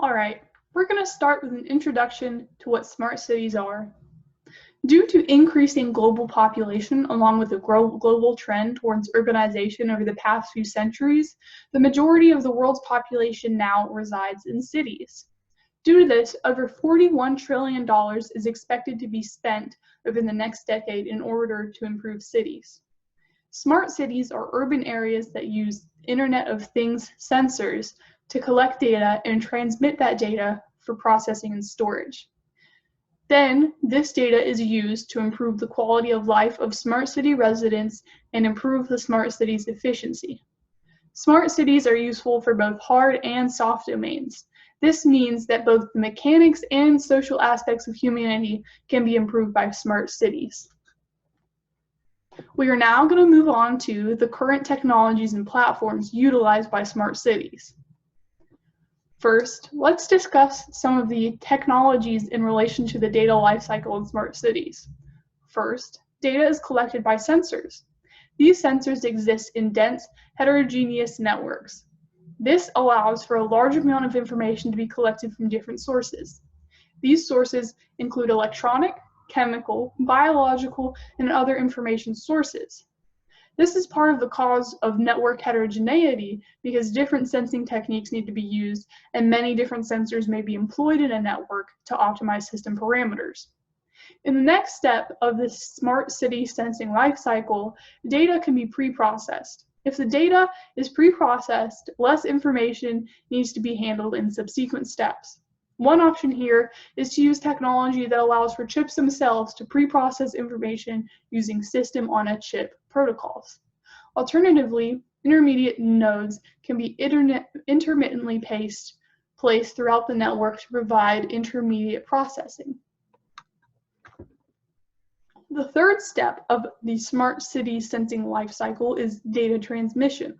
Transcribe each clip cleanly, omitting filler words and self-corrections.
Alright, we're going to start with an introduction to what smart cities are. Due to increasing global population along with a global trend towards urbanization over the past few centuries, the majority of the world's population now resides in cities. Due to this, over $41 trillion is expected to be spent over the next decade in order to improve cities. Smart cities are urban areas that use Internet of Things sensors to collect data and transmit that data for processing and storage. Then, this data is used to improve the quality of life of smart city residents and improve the smart city's efficiency. Smart cities are useful for both hard and soft domains. This means that both the mechanics and social aspects of humanity can be improved by smart cities. We are now going to move on to the current technologies and platforms utilized by smart cities. First, let's discuss some of the technologies in relation to the data lifecycle in smart cities. First, data is collected by sensors. These sensors exist in dense, heterogeneous networks. This allows for a large amount of information to be collected from different sources. These sources include electronic, chemical, biological, and other information sources. This is part of the cause of network heterogeneity because different sensing techniques need to be used and many different sensors may be employed in a network to optimize system parameters. In the next step of the smart city sensing lifecycle, data can be pre-processed. If the data is pre-processed, less information needs to be handled in subsequent steps. One option here is to use technology that allows for chips themselves to pre-process information using system-on-a-chip protocols. Alternatively, intermediate nodes can be intermittently placed throughout the network to provide intermediate processing. The third step of the smart city sensing lifecycle is data transmission.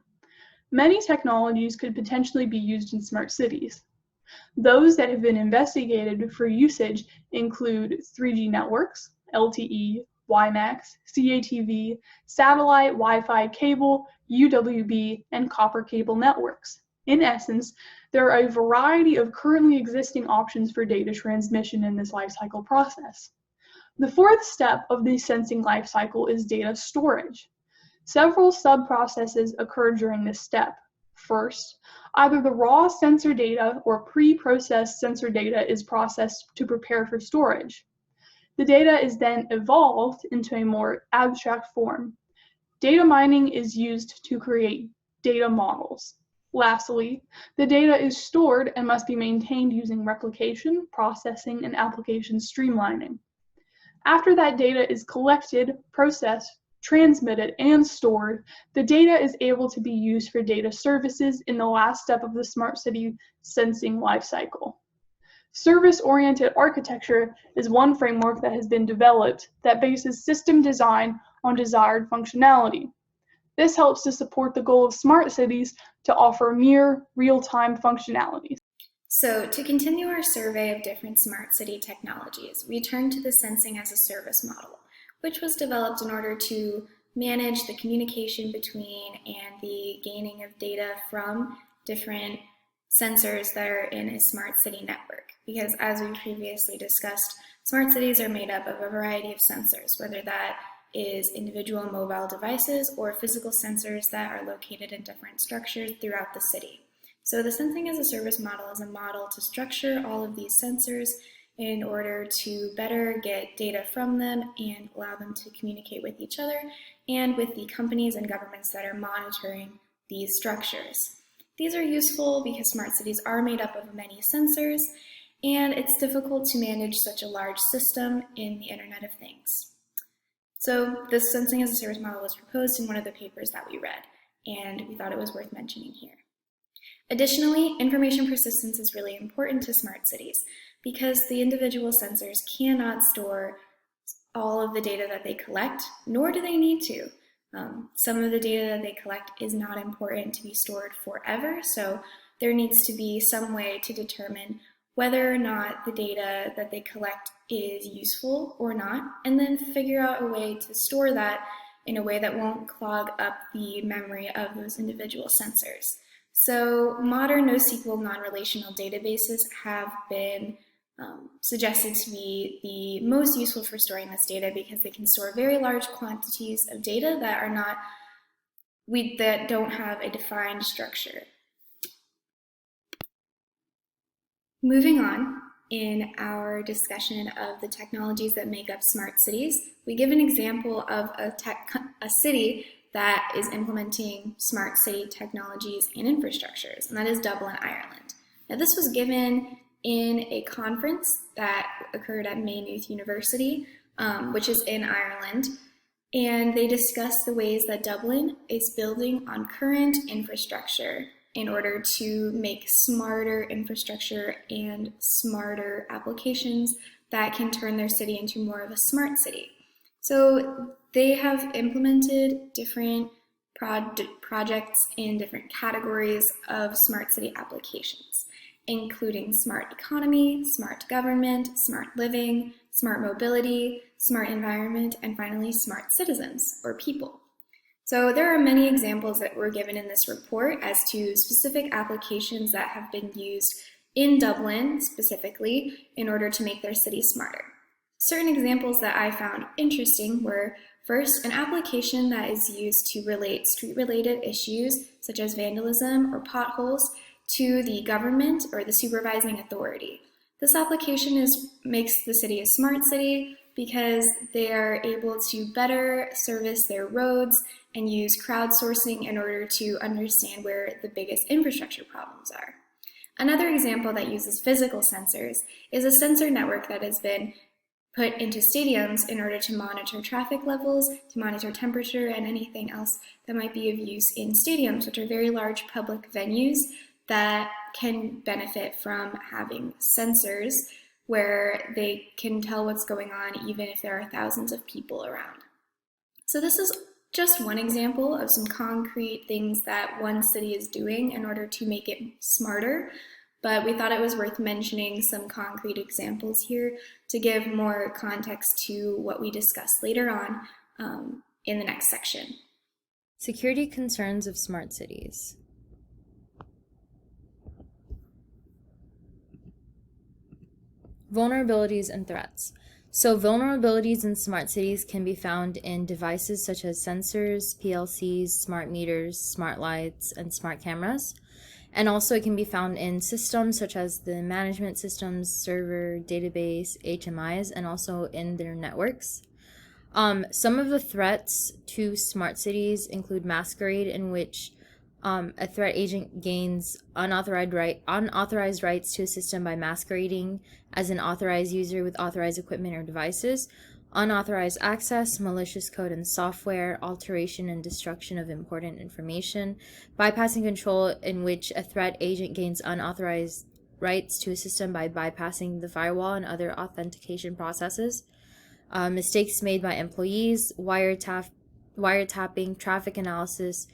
Many technologies could potentially be used in smart cities. Those that have been investigated for usage include 3G networks, LTE, WiMAX, CATV, satellite, Wi-Fi cable, UWB, and copper cable networks. In essence, there are a variety of currently existing options for data transmission in this lifecycle process. The fourth step of the sensing lifecycle is data storage. Several sub-processes occur during this step. First, either the raw sensor data or pre-processed sensor data is processed to prepare for storage. The data is then evolved into a more abstract form. Data mining is used to create data models. Lastly, the data is stored and must be maintained using replication, processing, and application streamlining. After that data is collected, processed, transmitted, and stored, the data is able to be used for data services in the last step of the smart city sensing lifecycle. Service-oriented architecture is one framework that has been developed that bases system design on desired functionality. This helps to support the goal of smart cities to offer near real-time functionalities. So to continue our survey of different smart city technologies, we turn to the sensing as a service model, which was developed in order to manage the communication between and the gaining of data from different sensors that are in a smart city network. Because as we previously discussed, smart cities are made up of a variety of sensors, whether that is individual mobile devices or physical sensors that are located in different structures throughout the city. So the sensing as a service model is a model to structure all of these sensors in order to better get data from them and allow them to communicate with each other and with the companies and governments that are monitoring these structures. These are useful because smart cities are made up of many sensors, and it's difficult to manage such a large system in the Internet of Things. So this sensing as a service model was proposed in one of the papers that we read, and we thought it was worth mentioning here. Additionally, information persistence is really important to smart cities because the individual sensors cannot store all of the data that they collect, nor do they need to. Some of the data that they collect is not important to be stored forever, so there needs to be some way to determine whether or not the data that they collect is useful or not, and then figure out a way to store that in a way that won't clog up the memory of those individual sensors. So modern NoSQL non-relational databases have been suggested to be the most useful for storing this data because they can store very large quantities of data that don't have a defined structure. Moving on, in our discussion of the technologies that make up smart cities, we give an example of a city that is implementing smart city technologies and infrastructures, and that is Dublin, Ireland. Now, this was given in a conference that occurred at Maynooth University, which is in Ireland, and they discussed the ways that Dublin is building on current infrastructure in order to make smarter infrastructure and smarter applications that can turn their city into more of a smart city. So they have implemented different projects in different categories of smart city applications, including smart economy, smart government, smart living, smart mobility, smart environment, and finally smart citizens or people. So there are many examples that were given in this report as to specific applications that have been used in Dublin specifically in order to make their city smarter. Certain examples that I found interesting were, first, an application that is used to relate street-related issues such as vandalism or potholes to the government or the supervising authority. This application makes the city a smart city because they are able to better service their roads and use crowdsourcing in order to understand where the biggest infrastructure problems are. Another example that uses physical sensors is a sensor network that has been put into stadiums in order to monitor traffic levels, to monitor temperature, and anything else that might be of use in stadiums, which are very large public venues that can benefit from having sensors where they can tell what's going on even if there are thousands of people around. So this is just one example of some concrete things that one city is doing in order to make it smarter, but we thought it was worth mentioning some concrete examples here to give more context to what we discuss later on in the next section. Security concerns of smart cities. Vulnerabilities and threats. So vulnerabilities in smart cities can be found in devices such as sensors, PLCs, smart meters, smart lights, and smart cameras. And also it can be found in systems such as the management systems, server, database, HMIs, and also in their networks. Some of the threats to smart cities include masquerade, in which a threat agent gains unauthorized rights to a system by masquerading as an authorized user with authorized equipment or devices, unauthorized access, malicious code and software, alteration and destruction of important information, bypassing control, in which a threat agent gains unauthorized rights to a system by bypassing the firewall and other authentication processes, mistakes made by employees, wiretapping, traffic analysis,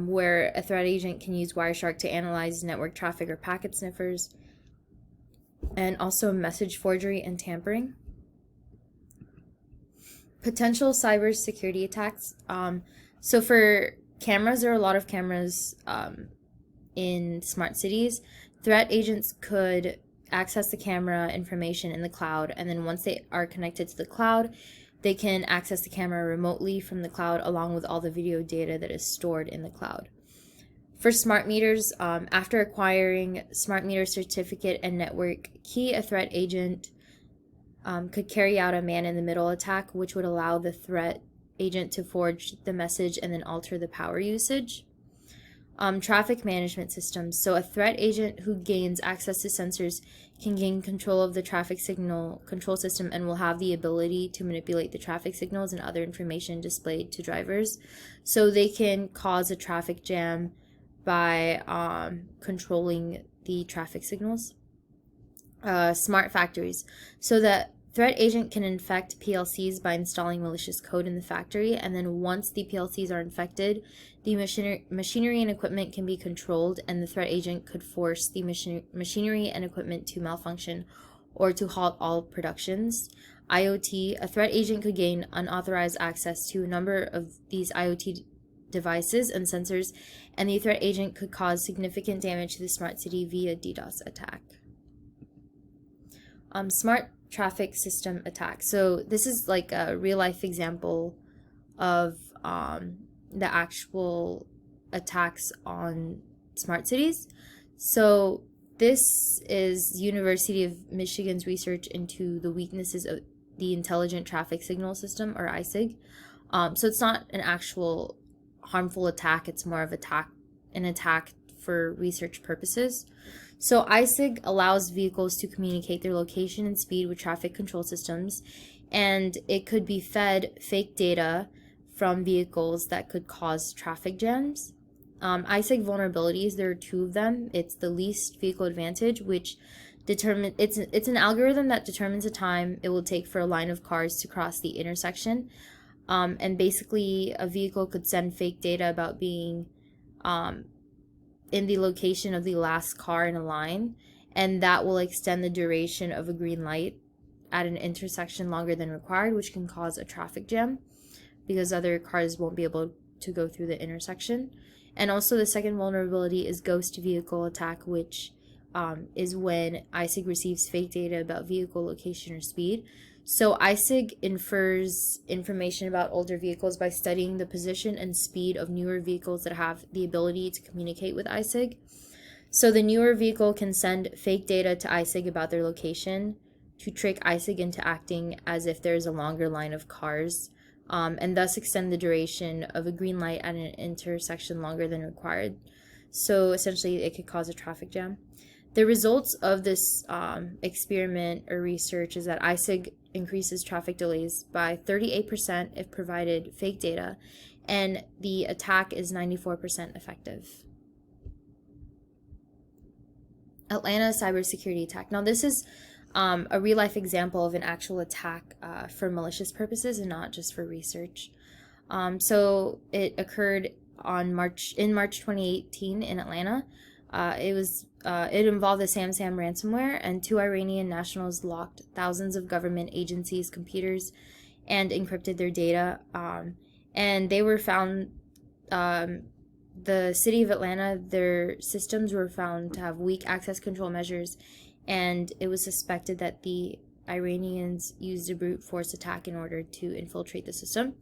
where a threat agent can use Wireshark to analyze network traffic or packet sniffers, and also message forgery and tampering. Potential cybersecurity attacks. So for cameras, there are a lot of cameras in smart cities. Threat agents could access the camera information in the cloud, and then once they are connected to the cloud, they can access the camera remotely from the cloud along with all the video data that is stored in the cloud. For smart meters, after acquiring smart meter certificate and network key, a threat agent could carry out a man-in-the-middle attack, which would allow the threat agent to forge the message and then alter the power usage. Traffic management systems. So a threat agent who gains access to sensors can gain control of the traffic signal control system and will have the ability to manipulate the traffic signals and other information displayed to drivers. So they can cause a traffic jam by controlling the traffic signals. Smart factories. So the threat agent can infect PLCs by installing malicious code in the factory, and then once the PLCs are infected, the machinery and equipment can be controlled, and the threat agent could force the machinery and equipment to malfunction or to halt all productions. IoT, a threat agent could gain unauthorized access to a number of these IoT devices and sensors, and the threat agent could cause significant damage to the smart city via DDoS attack. Smart traffic system attack. So this is like a real life example of the actual attacks on smart cities. So this is University of Michigan's research into the weaknesses of the Intelligent Traffic Signal System, or ISIG. So it's not an actual harmful attack, it's more of an attack for research purposes. So ISIG allows vehicles to communicate their location and speed with traffic control systems, and it could be fed fake data from vehicles that could cause traffic jams. ISIG vulnerabilities, there are two of them. It's the least vehicle advantage, which it's an algorithm that determines the time it will take for a line of cars to cross the intersection. And basically, a vehicle could send fake data about being in the location of the last car in a line, and that will extend the duration of a green light at an intersection longer than required, which can cause a traffic jam because other cars won't be able to go through the intersection. And also the second vulnerability is ghost vehicle attack, which is when ISIG receives fake data about vehicle location or speed. So ISIG infers information about older vehicles by studying the position and speed of newer vehicles that have the ability to communicate with ISIG. So the newer vehicle can send fake data to ISIG about their location to trick ISIG into acting as if there's a longer line of cars, and thus extend the duration of a green light at an intersection longer than required. So essentially it could cause a traffic jam. The results of this experiment or research is that ISIG increases traffic delays by 38% if provided fake data, and the attack is 94% effective. Atlanta cybersecurity attack. Now this is a real-life example of an actual attack for malicious purposes and not just for research. So it occurred in March 2018 in Atlanta. It involved the SamSam ransomware, and 2 Iranian nationals locked thousands of government agencies' computers and encrypted their data. And they were found, the city of Atlanta, their systems were found to have weak access control measures, and it was suspected that the Iranians used a brute force attack in order to infiltrate the system.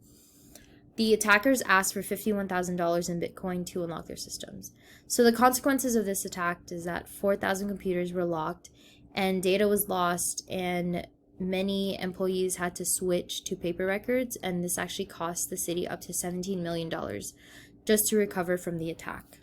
The attackers asked for $51,000 in Bitcoin to unlock their systems. So the consequences of this attack is that 4,000 computers were locked and data was lost, and many employees had to switch to paper records, and this actually cost the city up to $17 million just to recover from the attack.